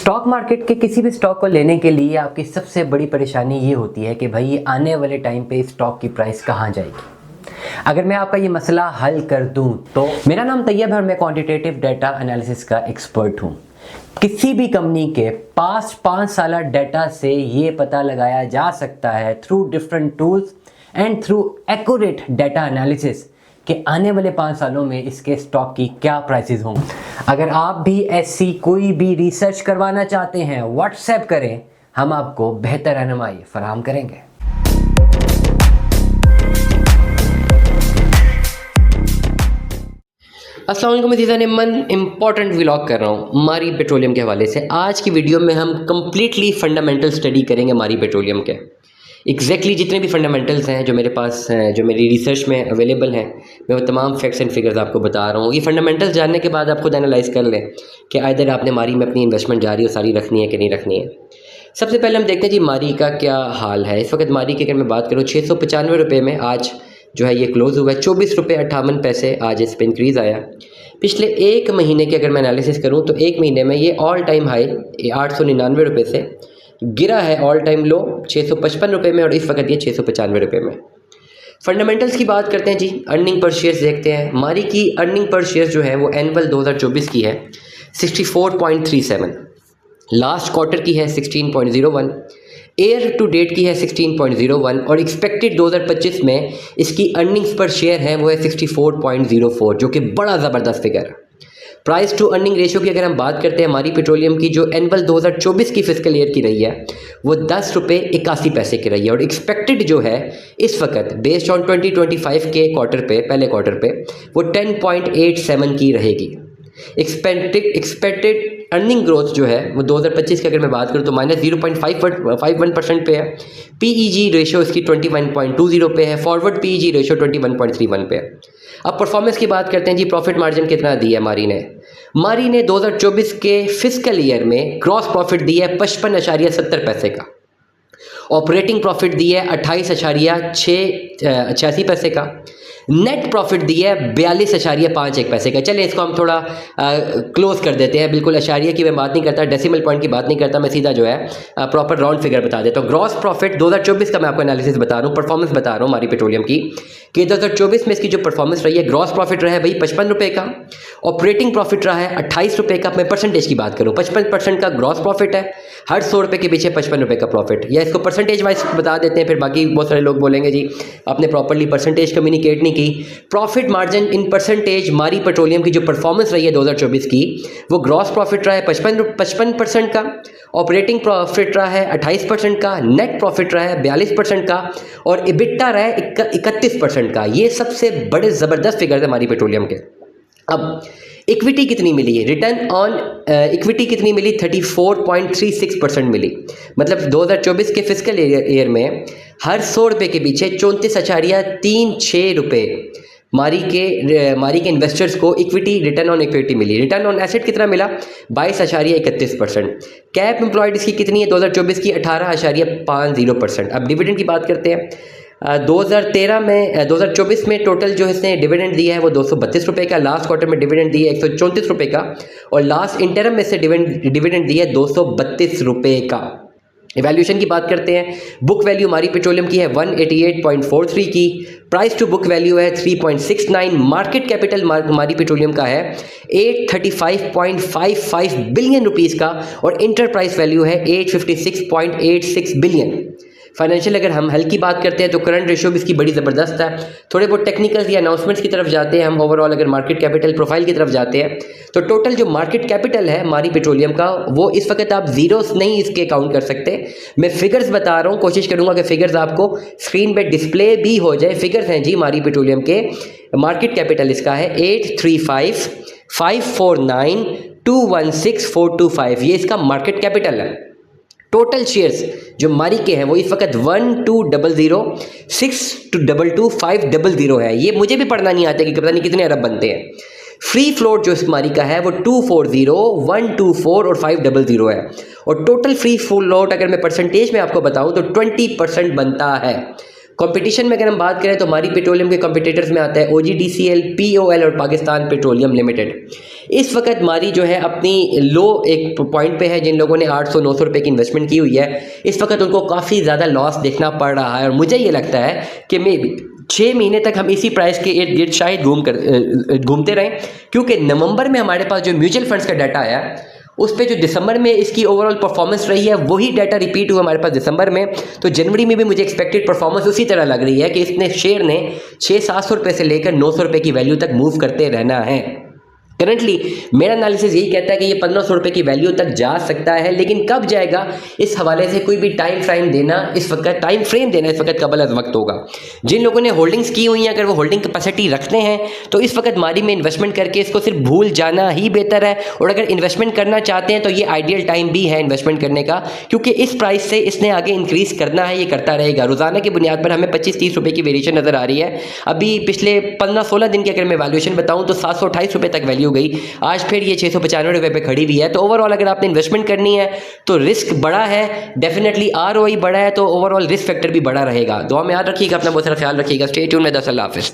Stock market के किसी भी स्टॉक को लेने के लिए आपकी सबसे बड़ी परेशानी ये होती है कि भाई आने वाले टाइम पे स्टॉक की प्राइस कहाँ जाएगी। अगर मैं आपका ये मसला हल कर दूं तो मेरा नाम तैयब है और मैं क्वांटिटेटिव डाटा एनालिसिस का एक्सपर्ट हूं। किसी भी कंपनी के पास्ट 5 साल डाटा से ये पता लगाया जा सकता है through different tools and through accurate data analysis कि आने वाले 5 सालों में इसके स्टॉक की क्या प्राइसेस होंगे। अगर आप भी ऐसी कोई भी रिसर्च करवाना चाहते हैं व्हाट्सएप करें, हम आपको बेहतर रहनुमाई फराहम करेंगे। अस्सलाम वालेकुम अज़ीज़ान, मन इंपॉर्टेंट व्लॉग कर रहा हूँ मारी पेट्रोलियम के हवाले से। आज की वीडियो में हम कंप्लीटली फंडामेंटल स्टडी करेंगे मारी पेट्रोलियम के। एग्जैक्टली जितने भी फंडामेंटल्स हैं जो मेरे पास हैं, जो मेरी रिसर्च में अवेलेबल हैं, मैं वो तमाम फैक्ट्स एंड फिगर्स आपको बता रहा हूँ। ये फंडामेंटल्स जानने के बाद आप खुद एनालाइज कर लें कि आइदर आपने मारी में अपनी इन्वेस्टमेंट जारी और सारी रखनी है कि नहीं रखनी है। सबसे पहले हम देखते हैं जी मारी का क्या हाल है। इस वक्त मारी की अगर मैं बात करूँ 695 रुपये में आज जो है ये क्लोज़ हुआ है। 24 रुपये 58 पैसे आज इस पर इंक्रीज़ आया। पिछले एक महीने की अगर मैं एनालिसिस करूँ तो एक महीने में ये ऑल टाइम हाई 899 रुपये से गिरा है ऑल टाइम लो 655 रुपये में और इस वक्त ये 695 रुपये में। फंडामेंटल्स की बात करते हैं जी, अर्निंग पर शेयर्स देखते हैं। मारी की अर्निंग पर शेयर जो है वो एनुअल 2024 की है 64.37, लास्ट क्वार्टर की है 16.01, ईयर टू डेट की है 16.01 और एक्सपेक्टेड 2025 में इसकी अर्निंग्स पर शेयर है वो है 64.04, जो कि बड़ा ज़बरदस्त फिगर है। प्राइस टू अर्निंग रेशियो की अगर हम बात करते हैं मारी पेट्रोलियम की, जो एनुअल 2024 की फिस्कल ईयर की रही है वो 10 रुपये 81 पैसे की रही है और एक्सपेक्टेड जो है इस वक्त बेस्ड ऑन 2025 के क्वार्टर पे, पहले क्वार्टर पे वो 10.87 की रहेगी। एक्सपेक्टेड अर्निंग ग्रोथ जो है वो 2025 की अगर मैं बात करूँ तो -0.51% पे है। पीईजी रेशियो इसकी 21.20 पे है। फॉरवर्ड पीईजी रेशियो 21.31 पे है। अब परफॉर्मेंस की बात करते हैं जी, प्रॉफिट मार्जिन कितना दी है मारी ने 2024 के फिस्कल ईयर में ग्रॉस प्रॉफिट दी है 55.70 पैसे का, ऑपरेटिंग प्रॉफिट दी है 28.86 पैसे का, नेट प्रॉफिट दी है 42.51 पैसे का। चलिए इसको हम थोड़ा क्लोज कर देते हैं। बिल्कुल अशारिया की मैं बात नहीं करता, डेसिमल पॉइंट की बात नहीं करता, मैं सीधा जो है प्रॉपर राउंड फिगर बता देता हूँ। ग्रॉस प्रॉफिट 2024 का मैं आपको एनालिसिस बता रहा हूँ, परफॉर्मेंस बता रहा हूँ मारी पेट्रोलियम की कि 2024 में इसकी जो परफॉर्मेंस रही है, ग्रॉस प्रॉफिट रहा है भाई 55 रुपये का, ऑपरेटिंग प्रॉफिट रहा है 28 रुपये का। मैं परसेंटेज की बात करूँ 55% का ग्रॉस प्रॉफिट है, हर 100 रुपये के पीछे 55 रुपये का प्रॉफिट, या इसको परसेंटेज वाइज बता देते हैं, फिर बाकी बहुत सारे लोग बोलेंगे जी आपने प्रॉपरली परसेंटेज कम्युनिकेट नहीं की। प्रॉफिट मार्जिन इन परसेंटेज मारी पेट्रोलियम की जो परफॉर्मेंस रही है 2024 की, वो ग्रॉस प्रॉफिट रहा है 55% का, ऑपरेटिंग प्रॉफिट रहा है 28% का, नेट प्रॉफिट रहा है 42% का और इबिट्टा रहा है 31% का। ये सबसे बड़े ज़बरदस्त फिगर है मारी पेट्रोलियम के। अब इक्विटी कितनी मिली है, रिटर्न ऑन इक्विटी कितनी मिली, 34.36% मिली। मतलब 2024 के फिस्कल ईयर में हर 100 रुपये के पीछे 34.36 रुपये मारी के इन्वेस्टर्स को इक्विटी, रिटर्न ऑन इक्विटी मिली। रिटर्न ऑन एसेट कितना मिला, 22.31%। कैप एम्प्लॉयड इसकी कितनी है 2024 की, 18.50%। अब डिविडेंड की बात करते हैं। 2024 में टोटल जो इसने डिविडेंड दिया है वो 232 रुपये का, लास्ट क्वार्टर में डिविडेंड दिया है 134 रुपये का और लास्ट इंटरम में से डिविडेंड दिया है 232 रुपये का। वैल्यूएशन की बात करते हैं। बुक वैल्यू मारी पेट्रोलियम की है 188.43 की, प्राइस टू बुक वैल्यू है 3.69, मार्केट कैपिटल मारी पेट्रोलियम का है 835.55 बिलियन रुपीस का और इंटरप्राइज वैल्यू है 856.86 बिलियन। फाइनेंशियल अगर हम हेल्थ की बात करते हैं तो करंट रेशियो भी इसकी बड़ी ज़बरदस्त है। थोड़े बहुत टेक्निकल या अनाउंसमेंट्स की तरफ जाते हैं हम, ओवरऑल अगर मार्केट कैपिटल प्रोफाइल की तरफ जाते हैं तो टोटल जो मार्केट कैपिटल है मारी पेट्रोलियम का वो इस वक्त आप जीरोस नहीं इसके काउंट कर सकते। मैं फिगर्स बता रहा हूँ, कोशिश करूँगा कि फिगर्स आपको स्क्रीन पर डिस्प्ले भी हो जाए। फिगर्स हैं जी मारी पेट्रोलियम के। मार्केट कैपिटल इसका है 835,549,216,425, ये इसका मार्केट कैपिटल है। टोटल शेयर्स जो मारी के हैं वो इस वक्त 1200,622,500 है। ये मुझे भी पढ़ना नहीं आता कि पता नहीं कितने अरब बनते हैं। फ्री फ्लोट जो इस मारी का है वो 240, 124 और 500 है और टोटल फ्री फ्लोट अगर मैं परसेंटेज में आपको बताऊं तो 20% बनता है। कंपटीशन में अगर हम बात करें तो मारी पेट्रोलियम के कंपटीटर्स में आता है OGDCL, POL और पाकिस्तान पेट्रोलियम लिमिटेड। इस वक्त मारी जो है अपनी लो एक पॉइंट पे है। जिन लोगों ने 800-900 रुपये की इन्वेस्टमेंट की हुई है, इस वक्त उनको काफ़ी ज़्यादा लॉस देखना पड़ रहा है। और मुझे ये लगता है कि मे 6 महीने तक हम इसी प्राइस के इर्द गिर्द शायद घूमते रहें, क्योंकि नवंबर में हमारे पास जो म्यूचुअल फंड्स का डाटा आया उस पे जो दिसंबर में इसकी ओवरऑल परफॉर्मेंस रही है वही डाटा रिपीट हुआ हमारे पास दिसंबर में। तो जनवरी में भी मुझे एक्सपेक्टेड परफॉर्मेंस उसी तरह लग रही है कि इसने शेयर ने 600-700 रुपये से लेकर 900 रुपये की वैल्यू तक मूव करते रहना है। करंटली मेरा एनालिसिस यही कहता है कि ये 1500 रुपये की वैल्यू तक जा सकता है, लेकिन कब जाएगा इस हवाले से कोई भी टाइम फ्रेम देना इस वक्त कबल अज़ वक्त होगा। जिन लोगों ने होल्डिंग्स की हुई हैं, अगर वो होल्डिंग कैपेसिटी रखते हैं तो इस वक्त मारी में इन्वेस्टमेंट करके इसको सिर्फ भूल जाना ही बेहतर है। और अगर इन्वेस्टमेंट करना चाहते हैं तो ये आइडियल टाइम भी है इन्वेस्टमेंट करने का, क्योंकि इस प्राइस से इसने आगे इंक्रीज़ करना है, ये करता रहेगा। रोज़ाना की बुनियाद पर हमें 25-30 रुपये की वेरिएशन नज़र आ रही है। अभी पिछले 15-16 दिन की अगर मैं वैल्यूएशन बताऊँ तो 728 रुपये तक वैल्यू गई, आज फिर ये 695 रुपये पे खड़ी हुई है। तो ओवरऑल अगर आपने इन्वेस्टमेंट करनी है तो रिस्क बड़ा है, डेफिनेटली ROI बड़ा है, तो ओवरऑल रिस्क फैक्टर भी बड़ा रहेगा। दुआ में याद रखिएगा, अपना बहुत सारा ख्याल रखिएगा। स्टे ट्यून में। अल्लाह हाफ़िज़।